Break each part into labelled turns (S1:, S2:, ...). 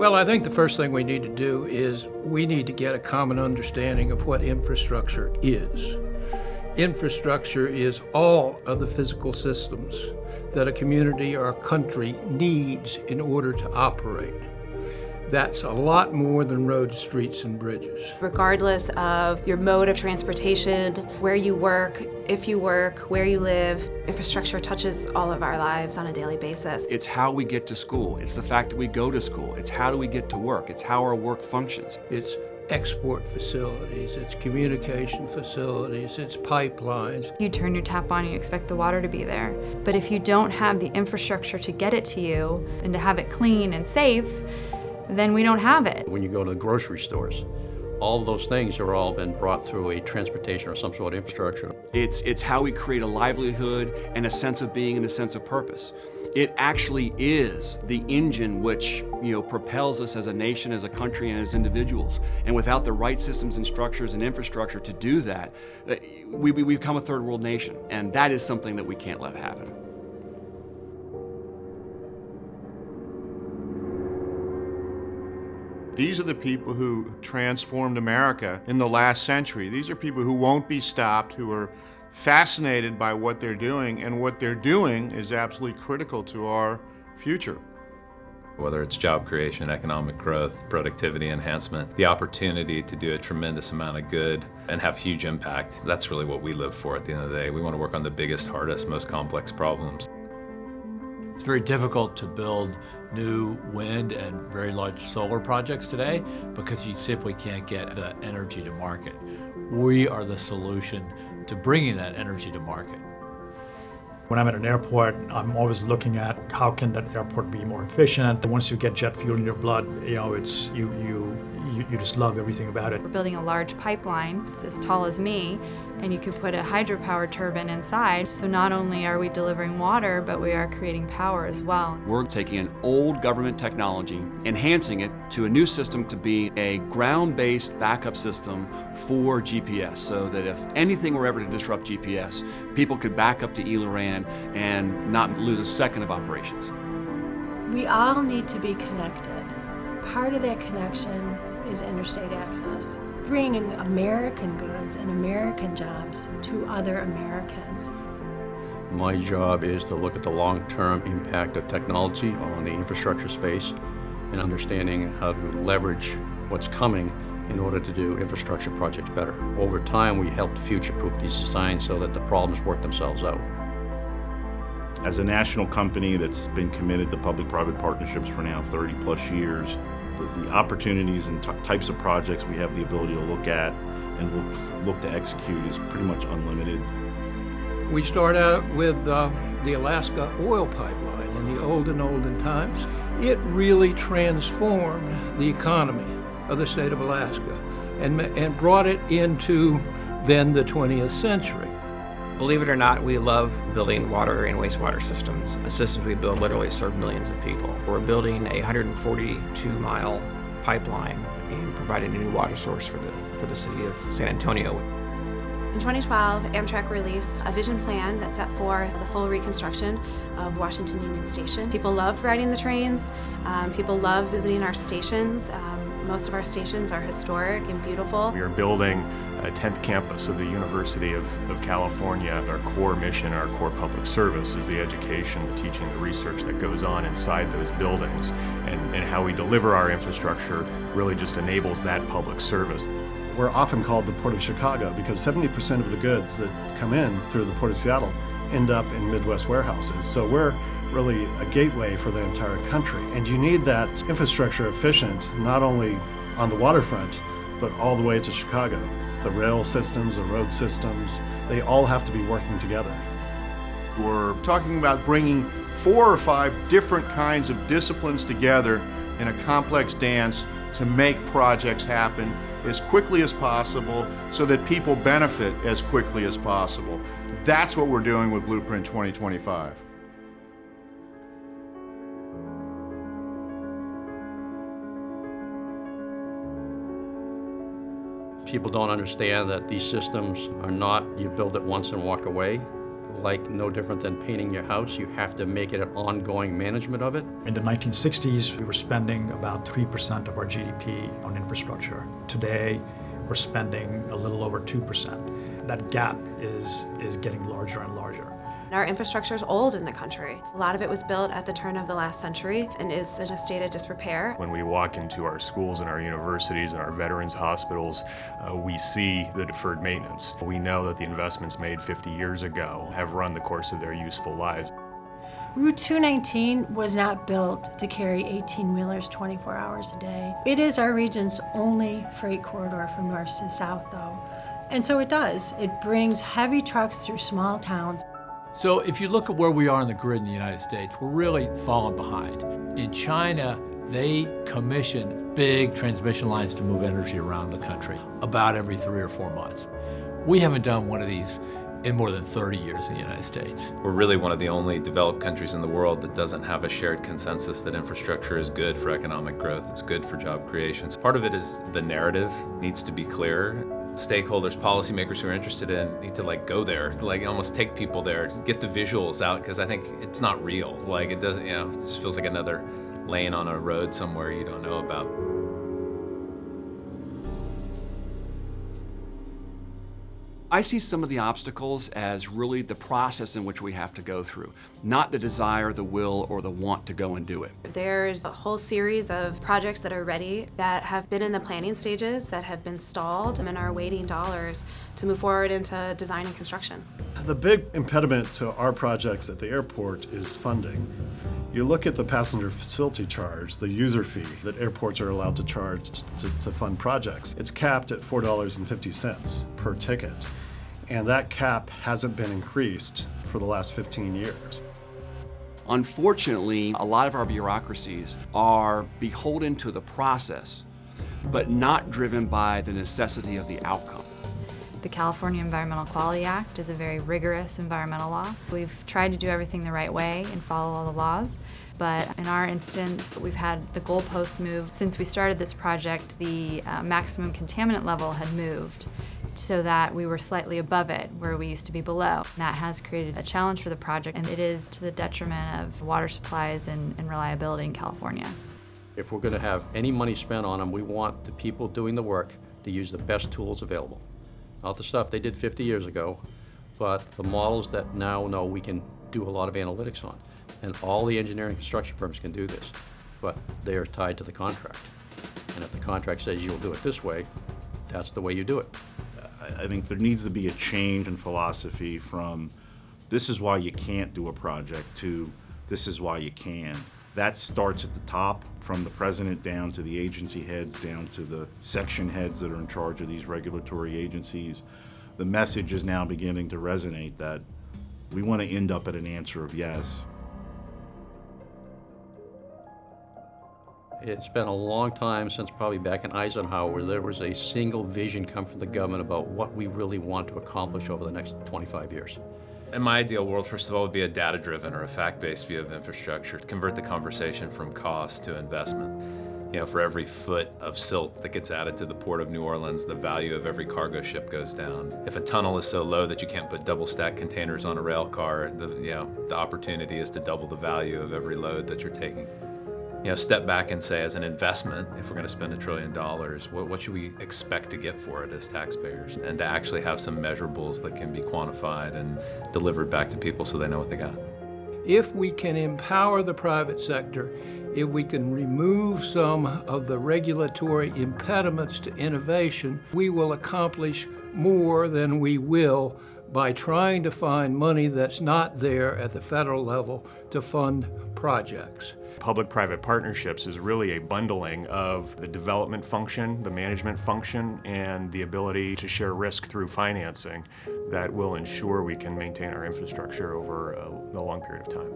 S1: Well, I think the first thing we need to do is we need to get a common understanding of what infrastructure is. Infrastructure is all of the physical systems that a community or a country needs in order to operate. That's a lot more than roads, streets, and bridges.
S2: Regardless of your mode of transportation, where you work, if you work, where you live, infrastructure touches all of our lives on a daily basis.
S3: It's how we get to school. It's the fact that we go to school. It's how do we get to work. It's how our work functions.
S1: It's export facilities, it's communication facilities, it's pipelines.
S4: You turn your tap on and you expect the water to be there. But if you don't have the infrastructure to get it to you and to have it clean and safe, then we don't have it.
S5: When you go to the grocery stores, all of those things are all been brought through a transportation or some sort of infrastructure.
S3: It's how we create a livelihood and a sense of being and a sense of purpose. It actually is the engine which, propels us as a nation, as a country, and as individuals. And without the right systems and structures and infrastructure to do that, we become a third world nation. And that is something that we can't let happen.
S6: These are the people who transformed America in the last century. These are people who won't be stopped, who are fascinated by what they're doing, and what they're doing is absolutely critical to our future.
S7: Whether it's job creation, economic growth, productivity enhancement, the opportunity to do a tremendous amount of good and have huge impact, that's really what we live for at the end of the day. We want to work on the biggest, hardest, most complex problems.
S8: It's very difficult to build new wind and very large solar projects today because you simply can't get the energy to market. We are the solution to bringing that energy to market.
S9: When I'm at an airport, I'm always looking at how can that airport be more efficient. Once you get jet fuel in your blood, it's you just love everything about it.
S4: We're building a large pipeline. It's as tall as me, and you could put a hydropower turbine inside. So not only are we delivering water, but we are creating power as well.
S3: We're taking an old government technology, enhancing it to a new system to be a ground-based backup system for GPS, so that if anything were ever to disrupt GPS, people could back up to E-Loran and not lose a second of operations.
S10: We all need to be connected. Part of that connection is interstate access, bringing American goods and American jobs to other Americans.
S5: My job is to look at the long-term impact of technology on the infrastructure space and understanding how to leverage what's coming in order to do infrastructure projects better. Over time, we helped future-proof these designs so that the problems work themselves out.
S6: As a national company that's been committed to public-private partnerships for now 30-plus years, the opportunities and types of projects we have the ability to look at and look to execute is pretty much unlimited.
S1: We start out with the Alaska oil pipeline in the olden times. It really transformed the economy of the state of Alaska and brought it into then the 20th century.
S11: Believe it or not, we love building water and wastewater systems. The systems we build literally serve millions of people. We're building a 142-mile pipeline and providing a new water source for the city of San Antonio.
S2: In 2012, Amtrak released a vision plan that set forth the full reconstruction of Washington Union Station. People love riding the trains. People love visiting our stations. Most of our stations are historic and beautiful.
S12: We are building a 10th campus of the University of California. Our core mission, our core public service is the education, the teaching, the research that goes on inside those buildings. And how we deliver our infrastructure really just enables that public service.
S13: We're often called the Port of Chicago because 70% of the goods that come in through the Port of Seattle end up in Midwest warehouses. So we're really a gateway for the entire country. And you need that infrastructure efficient, not only on the waterfront, but all the way to Chicago. The rail systems, the road systems, they all have to be working together.
S6: We're talking about bringing 4 or 5 different kinds of disciplines together in a complex dance to make projects happen as quickly as possible so that people benefit as quickly as possible. That's what we're doing with Blueprint 2025.
S5: People don't understand that these systems are not you build it once and walk away. like no different than painting your house. You have to make it an ongoing management of it.
S9: In the 1960s, we were spending about 3% of our GDP on infrastructure. Today, we're spending a little over 2%. That gap is getting larger and larger.
S2: Our infrastructure is old in the country. A lot of it was built at the turn of the last century and is in a state of disrepair.
S12: When we walk into our schools and our universities and our veterans hospitals, we see the deferred maintenance. We know that the investments made 50 years ago have run the course of their useful lives.
S10: Route 219 was not built to carry 18-wheelers 24 hours a day. It is our region's only freight corridor from north to south, though. And so it does. It brings heavy trucks through small towns.
S8: So if you look at where we are in the grid in the United States, we're really falling behind. In China, they commission big transmission lines to move energy around the country about every 3 or 4 months. We haven't done one of these in more than 30 years in the United States.
S7: We're really one of the only developed countries in the world that doesn't have a shared consensus that infrastructure is good for economic growth, it's good for job creation. Part of it is the narrative needs to be clearer. Stakeholders, policymakers who are interested in need to go there, almost take people there, get the visuals out, because I think it's not real. It doesn't, it just feels like another lane on a road somewhere you don't know about.
S3: I see some of the obstacles as really the process in which we have to go through, not the desire, the will, or the want to go and do it.
S2: There's a whole series of projects that are ready that have been in the planning stages, that have been stalled, and are awaiting dollars to move forward into design and construction.
S13: The big impediment to our projects at the airport is funding. You look at the passenger facility charge, the user fee that airports are allowed to charge to fund projects. It's capped at $4.50 per ticket. And that cap hasn't been increased for the last 15 years.
S3: Unfortunately, a lot of our bureaucracies are beholden to the process, but not driven by the necessity of the outcome.
S4: The California Environmental Quality Act is a very rigorous environmental law. We've tried to do everything the right way and follow all the laws, but in our instance, we've had the goalposts moved. Since we started this project, the maximum contaminant level had moved so that we were slightly above it, where we used to be below. That has created a challenge for the project, and it is to the detriment of water supplies and reliability in California.
S5: If we're going to have any money spent on them, we want the people doing the work to use the best tools available. Not the stuff they did 50 years ago, but the models that now know we can do a lot of analytics on. And all the engineering construction firms can do this, but they are tied to the contract. And if the contract says you'll do it this way, that's the way you do it.
S14: I think there needs to be a change in philosophy from this is why you can't do a project to this is why you can. That starts at the top, from the president down to the agency heads, down to the section heads that are in charge of these regulatory agencies. The message is now beginning to resonate that we want to end up at an answer of yes.
S5: It's been a long time since probably back in Eisenhower where there was a single vision come from the government about what we really want to accomplish over the next 25 years.
S7: In my ideal world, first of all, would be a data-driven or a fact-based view of infrastructure to convert the conversation from cost to investment. For every foot of silt that gets added to the Port of New Orleans, the value of every cargo ship goes down. If a tunnel is so low that you can't put double-stack containers on a rail car, the opportunity is to double the value of every load that you're taking. Step back and say, as an investment, if we're going to spend $1 trillion, what should we expect to get for it as taxpayers? And to actually have some measurables that can be quantified and delivered back to people so they know what they got.
S1: If we can empower the private sector, if we can remove some of the regulatory impediments to innovation, we will accomplish more than we will by trying to find money that's not there at the federal level to fund projects.
S12: Public-private partnerships is really a bundling of the development function, the management function, and the ability to share risk through financing that will ensure we can maintain our infrastructure over a long period of time.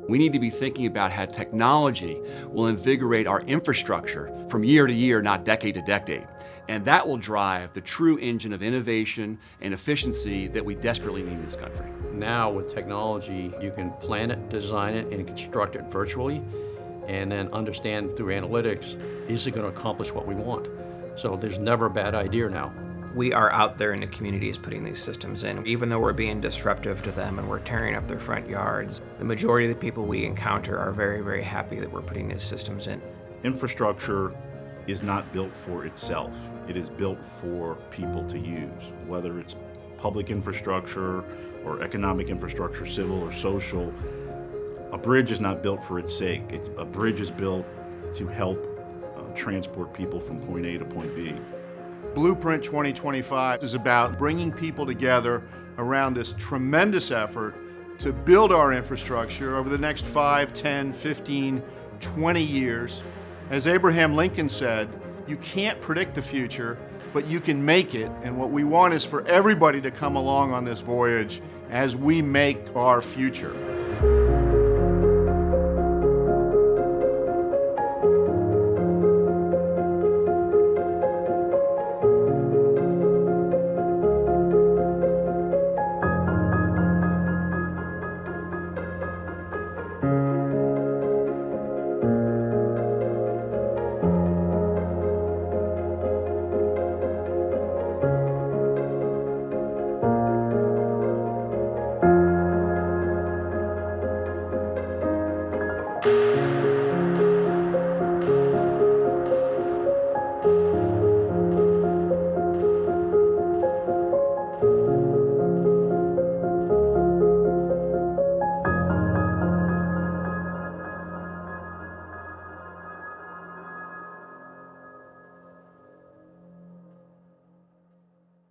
S3: We need to be thinking about how technology will invigorate our infrastructure from year to year, not decade to decade. And that will drive the true engine of innovation and efficiency that we desperately need in this country.
S5: Now with technology, you can plan it, design it, and construct it virtually, and then understand through analytics, is it going to accomplish what we want? So there's never a bad idea now.
S11: We are out there in the communities putting these systems in. Even though we're being disruptive to them and we're tearing up their front yards, the majority of the people we encounter are very, very happy that we're putting these systems in.
S14: Infrastructure is not built for itself. It is built for people to use, whether it's public infrastructure or economic infrastructure, civil or social. A bridge is not built for its sake. A bridge is built to help transport people from point A to point B.
S6: Blueprint 2025 is about bringing people together around this tremendous effort to build our infrastructure over the next 5, 10, 15, 20 years. As Abraham Lincoln said, you can't predict the future, but you can make it. And what we want is for everybody to come along on this voyage as we make our future.